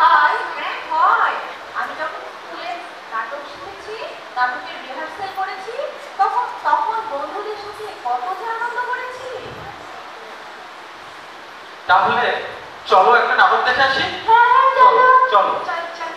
তাই? হ্যাঁ হয়। আমি যখন স্কুলে নাটক শিখেছি, নাটকের রিহার্সাল করেছি, তখন তখন বন্ধুদের সাথে কত যে আনন্দ করেছি। তাহলে চলো একটা নাটক দেখে আসি। হ্যাঁ হ্যাঁ চলো চলো। চল চল।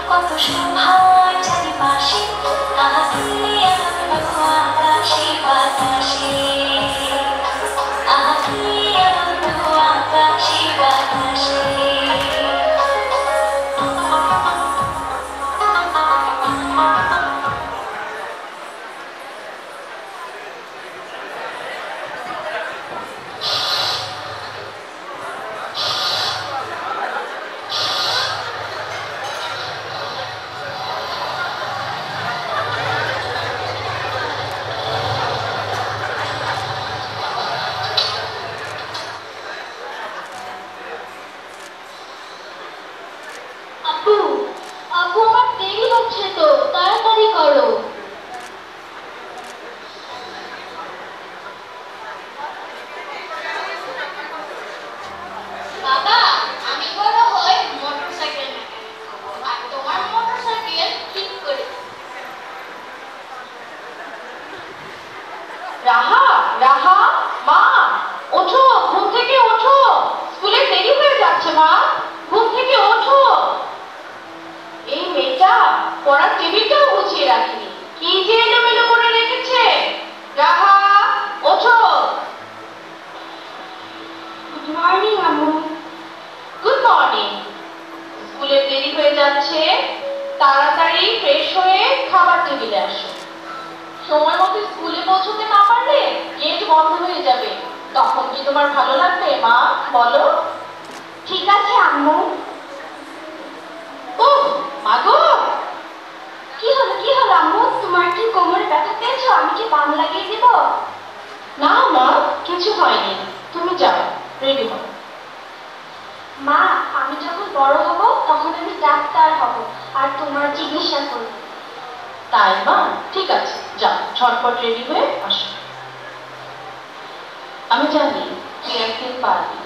কত শোভায় চারিপাশে আহাকি আনন্দ আকাশে বাতাসে আহাকি আনন্দ আকাশে বাতাসে রাহা রাহা মা ওঠো, ঘুম থেকে ওঠো, স্কুলে দেরি হয়ে যাচ্ছে। মা ঘুম থেকে ওঠো। এই মেয়েটা পড়ার টেবিলটাও গুছিয়ে রাখেনি, কি যে এলোমেলো করে রেখেছে। রাহা ওঠো। গুড মর্নিং আম্মু। Good morning. স্কুলে দেরি হয়ে যাচ্ছে, তাড়াতাড়ি ফ্রেশ হয়ে খাবার টেবিলে আসো। সময় মতো স্কুলে পৌঁছতে না পারলে গেট বন্ধ হয়ে যাবে, তখন কি তোমার ভালো লাগবে মা বলো? ঠিক আছে আম্মু। ও মাগো, কি হলো আম্মু? তোমার কি কোমরে ব্যথা পেয়েছো? আমি কি বাম লাগিয়ে দিব? না মা, কিছু হয়নি, তুমি যাও, রেডি হও। মা, আমি যখন বড় হব তখন আমি ডাক্তার হব আর তোমার চিকিৎসা করব। তাই মা, ঠিক আছে, যাও ঝটপট রেডি হয়ে আসো। আমি জানি তুই একদিন পারবি।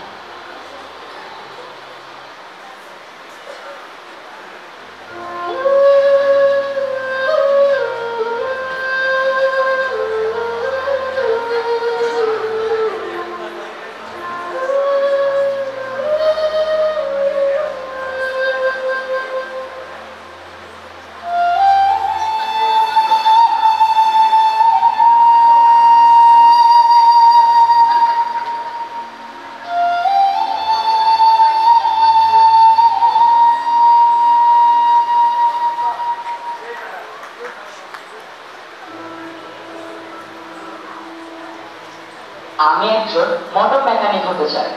আমি একজন মোটর মেকানিক হতে চাই।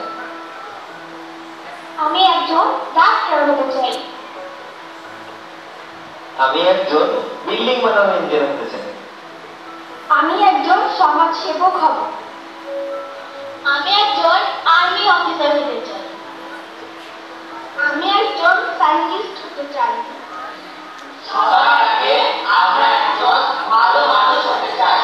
আমি একজন ডাক্তার হতে চাই। আমি একজন বিল্ডিং বানানোর ইঞ্জিনিয়ার হতে চাই। আমি একজন সমাজ সেবক হব। আমি একজন আর্মি অফিসার হতে চাই। আমি একজন সায়েন্টিস্ট হতে চাই। সবার আগে আমরা একজন ভালো মানুষ হতে চাই।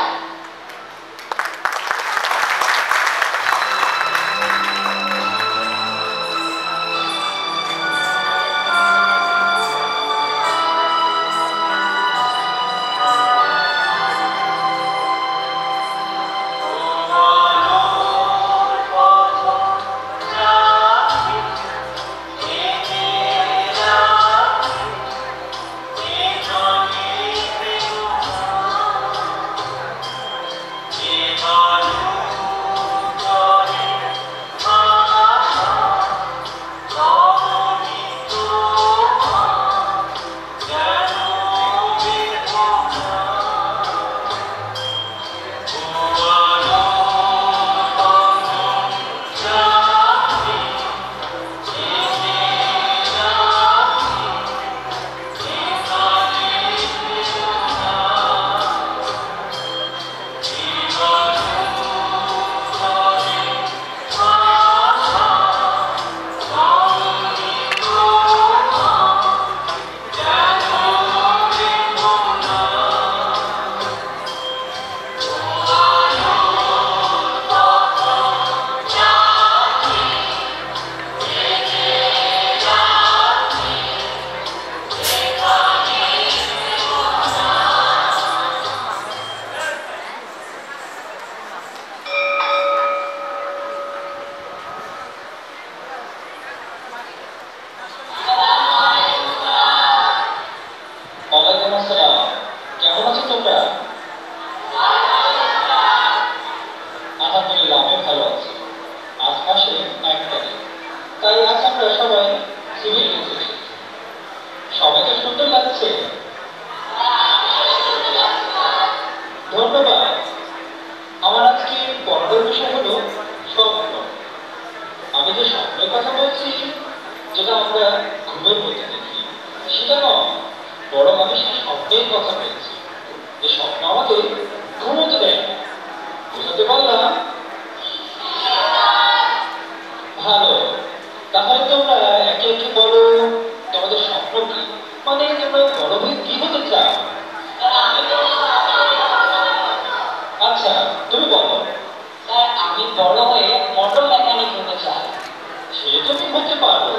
হতে পারো,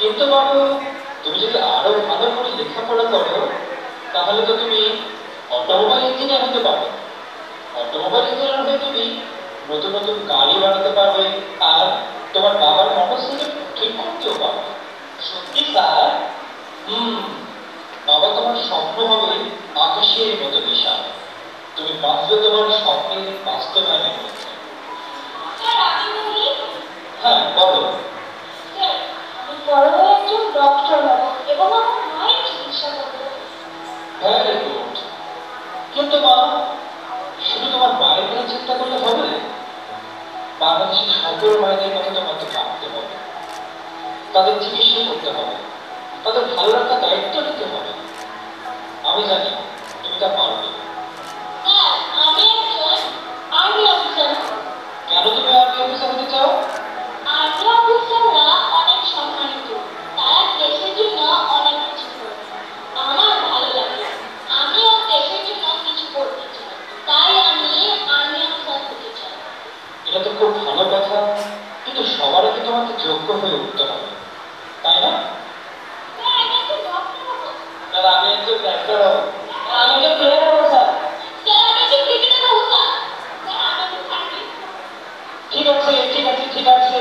কিন্তু বাবু তুমি যদি আরো ভালো করে লেখাপড়া করো তাহলে তো তুমি অটোমোবাইল ইঞ্জিনিয়ার হতে পারো। অটোমোবাইল ইঞ্জিনিয়ার হয়ে তুমি নতুন নতুন গাড়ি বানাতে পারবে আর তোমার বাবার মোটরসাইকেল ঠিক করতেও পারবে। সত্যি স্যার? বাবা, তোমার স্বপ্ন হবে আকাশের মতো বিশাল। তুমি বাঁচবে তোমার স্বপ্নের বাস্তবায়নের মধ্যে। স্যার আমি বলি, হ্যাঁ বলো। স্যার আমি বড় হয়ে একজন ডক্টর হব এবং আমার মায়ের চিকিৎসা করবো। Very good. কিন্তু মা, শুধু তোমার মায়ের কথা চিন্তা করলে হবে? বাংলাদেশের সকল মায়েদের কথা তোমাকে ভাবতে হবে, তাদের চিকিৎসা করতে হবে, তাদের ভালো রাখার দায়িত্ব নিতে হবে। আমি জানি তুমি তা পারবে। স্যার আমি একজন আর্মি অফিসার হব। কেন তুমি আর্মি অফিসার হতে চাও? আর্মি অফিসাররা অনেক সম্মানিত, তারা দেশের জন্য অনেক কিছু করে। আমার ভালো লাগে, আমিও দেশের জন্য কিছু করতে চাই, তাই আমি আর্মি অফিসার হতে চাই। এটা তো খুব ভালো কথা, কিন্তু সবার আগে তোমাকে যোগ্য হয়ে উঠতে হবে, তাই না? স্যার আমি একজন ডক্টর হব। আর আমি একজন ডাক্তার হব। আমি তো প্লেয়ার হবো স্যার। স্যার আমি একজন ক্রিকেটার হব। স্যার আমি একজন সায়েন্টিস্ট। ঠিক আছে ঠিক আছে ঠিক আছে,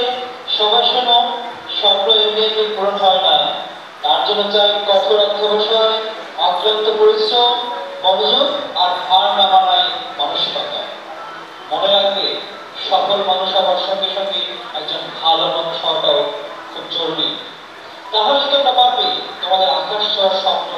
সবাই শোনো, স্বপ্ন এমনি এমনি পূরণ হয় না। তার জন্য চাই কঠোর অধ্যবসায়, অক্লান্ত পরিশ্রম, মনোযোগ আর হার না মানায় মানসিকতা। মনে রাখবে, সফল মানুষ হওয়ার সঙ্গে সঙ্গে একজন ভালো মানুষ হওয়াটাও খুব জরুরি। তাহলে তোমরা পারবে তোমাদের আকাশ ছোঁয়ার স্বপ্ন